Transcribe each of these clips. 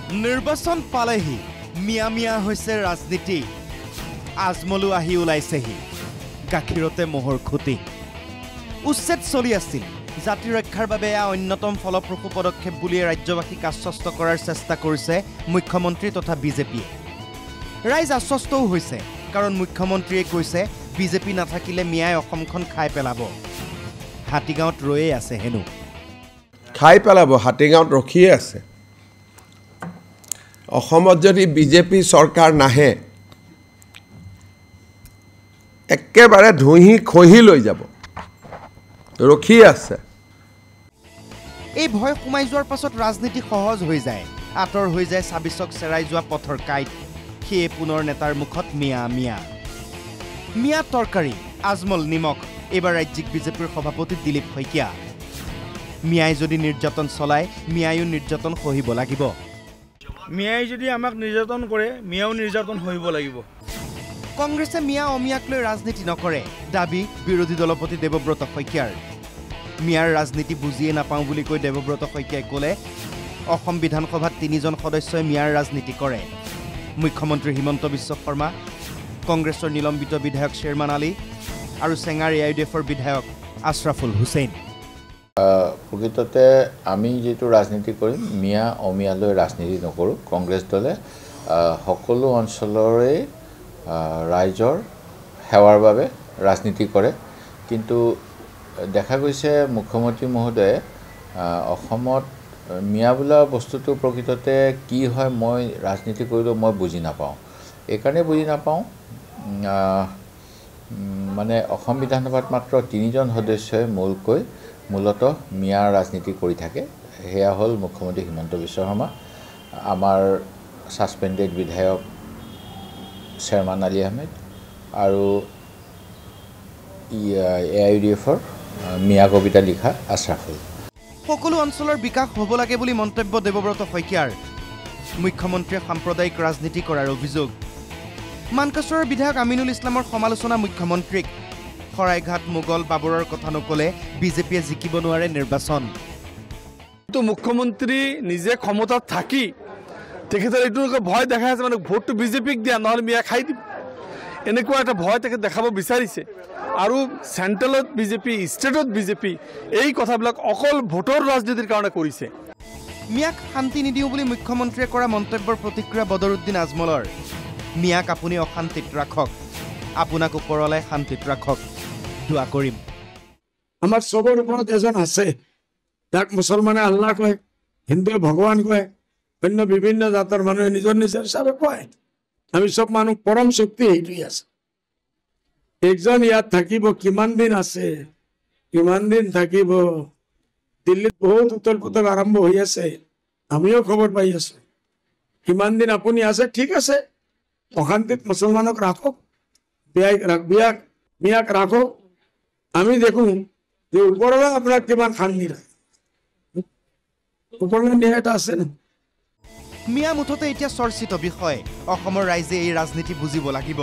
নিৰ্বাচন পালেহি মিয়া মিয়া হৈছে ৰাজনীতি আজমলো আহি ওলাইছেহি গাখীৰতে মোহৰ খুঁটি উচ্ছেদ চলি আছিল জাতি ৰক্ষাৰ বাবে এয়া অন্যতম ফলপ্ৰসূ পদক্ষেপ বুলি ৰাজ্যবাসীক আশ্বস্ত কৰাৰ চেষ্টা কৰিছে মুখ্যমন্ত্ৰী তথা বিজেপিয়ে ৰাইজ আশ্বস্তও হৈছে কাৰণ মুখ্যমন্ত্ৰীয়ে কৈছে বিজেপি নাথাকিলে মিয়াই অসমখন খাই পেলাব হাতীগাঁৱত ৰৈয়ে আছে হেনো খাই পেলাব হাতীগাঁৱত ৰখিয়ে আছে অসমত যদি বিজেপি চৰকাৰ নাহে একেবাৰে ধুহি খহি লৈ যাব ৰখি আছে এই ভয় সোমাই যোৱাৰ পাছত ৰাজনীতি সহজ হৈ যায় আতৰ হৈ যায় ছাবিছক চেৰাই যোৱা পথৰ কাইট সেয়ে পুনৰ নেতাৰ মুখত মিয়া মিয়া মিয়া তৰকাৰী আজমল নিমখ এবাৰ ৰাজ্যিক বিজেপিৰ সভাপতি দিলীপ শইকীয়া মিয়াই যদি নিৰ্যাতন চলায় মিয়ায়ো নিৰ্যাতন সহিব লাগিব মিয়াই যদি আমাক নিৰ্যাতন কৰে মিয়াও নিৰ্যাতন সহিব লাগিব কংগ্ৰেছে মিয়া অমিয়াক লৈ ৰাজনীতি নকৰে দাবী বিৰোধী দলপতি দেৱব্ৰত শইকীয়াৰ মিয়াৰ ৰাজনীতি বুজিয়ে নাপাওঁ বুলি কৈ দেৱব্ৰত শইকীয়াই ক'লে অসম বিধানসভাত 3জন সদস্যই মিয়াৰ ৰাজনীতি কৰে মুখ্যমন্ত্ৰী হিমন্ত বিশ্ব শৰ্মা কংগ্ৰেছৰ নিলম্বিত বিধায়ক শ্বেৰমান আলী আৰু চেঙাৰ এআইডিএফৰ বিধায়ক আশৰাফুল হুছেইন প্ৰকৃততে আমি যেটো ৰাজনীতি কৰিম মিয়া অমিয়ালৈ ৰাজনীতি নকৰোঁ কংগ্ৰেছ দলে সকলো অঞ্চলৰে ৰাইজৰ সেৱাৰ বাবে ৰাজনীতি কৰে কিন্তু দেখা গৈছে মুখ্যমন্ত্ৰী মহোদয়ে অসমত মিয়া বোলা বস্তুটো প্ৰকৃততে কি হয় মই ৰাজনীতি কৰিলেও মই বুজি নাপাওঁ এইকাৰণে বুজি নাপাওঁ মানে অসম বিধানসভাত মাত্ৰ 3জন সদস্যই মূলতঃ মিয়াৰ ৰাজনীতি কৰি থাকে সেয়া হ'ল মুখ্যমন্ত্ৰী হিমন্ত বিশ্ব শৰ্মা আমাৰ ছাছপেণ্ডেড বিধায়ক শ্বেৰমান আলী আহমেদ আৰু এআইডিএফৰ মিয়া কবিতা লিখা আশৰাফুল সকলো অঞ্চলৰ বিকাশ হ'ব লাগে বুলি মন্তব্য দেৱব্ৰত শইকীয়াৰ মুখ্যমন্ত্ৰীয়ে সাম্প্ৰদায়িক ৰাজনীতি কৰাৰ অভিযোগ মানকাছৰৰ বিধায়ক আমিনুল ইছলামৰ সমালোচনা মুখ্যমন্ত্ৰীক শৰাইঘাট মোগল বাবৰৰ কথা নকলে বিজেপিয়ে জিকিব নোৱাৰে নিৰ্বাচন তো মুখ্যমন্ত্ৰী নিজে ক্ষমতাত থাকি তেখেতৰ এইটো ভয় দেখাই আছে মানে ভোটটো বিজেপিক দিয়া নহ'লে মিয়া খাই দিব এনেকুৱা এটা ভয় তেখেত দেখাব বিচাৰিছে আৰু চেণ্ট্ৰেলত বিজেপি ষ্টেটত বিজেপি এই কথাবিলাক অকল ভোটৰ ৰাজনীতিৰ কাৰণে কৰিছে মিয়াক শান্তি নিদিওঁ বুলি মুখ্যমন্ত্ৰীয়ে কৰা মন্তব্যৰ প্ৰতিক্ৰিয়া বদৰুদ্দিন আজমলৰ মিয়াক আপুনি অশান্তিত ৰাখক আপোনাক ওপৰলৈ শান্তিত ৰাখক দোৱা কৰিম আমাৰ চবৰ ওপৰত এজন আছে যাক মুছলমানে আল্লাহ কয় হিন্দুৱে ভগৱান কয় অন্য বিভিন্ন জাতৰ মানুহে নিজৰ নিজৰ হিচাপে কয় আমি চব মানুহ পৰম শক্তি এইটোৱেই আছে একজন ইয়াত থাকিব কিমান দিন আছে কিমান দিন থাকিব দিল্লীত বহুত উতল পুতল আৰম্ভ হৈ আছে আমিও খবৰ পাই আছো কিমান দিন আপুনি আছে ঠিক আছে অশান্তিত মুছলমানক ৰাখক মিয়াক ৰাখক আমি দেখোঁ যে ওপৰলৈ আপোনাক কিমান শান্তি ৰাখে ওপৰলৈ নিয়া এটা আছে না মিয়া মুঠতে এতিয়া চৰ্চিত বিষয় অসমৰ ৰাইজে এই ৰাজনীতি বুজিব লাগিব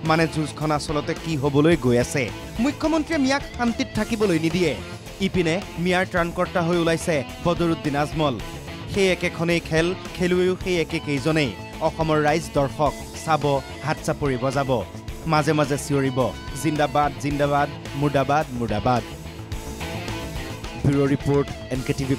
মানে যুঁজখন আচলতে কি হ'বলৈ গৈ আছে মুখ্যমন্ত্ৰীয়ে মিয়াক শান্তিত থাকিবলৈ নিদিয়ে ইপিনে মিয়াৰ ত্ৰাণকৰ্তা হৈ ওলাইছে বদৰুদ্দিন আজমল সেই একেখনেই খেল খেলুৱৈও সেই একেকেইজনেই অসমৰ ৰাইজ দৰ্শক চাব হাত চাপৰি বজাব মাজে মাজে চিঞৰিব জিন্দাবাদ জিন্দাবাদ মুৰ্দাবাদ মুৰ্দাবাদ ব্যুৰ' ৰিপৰ্ট NKTV+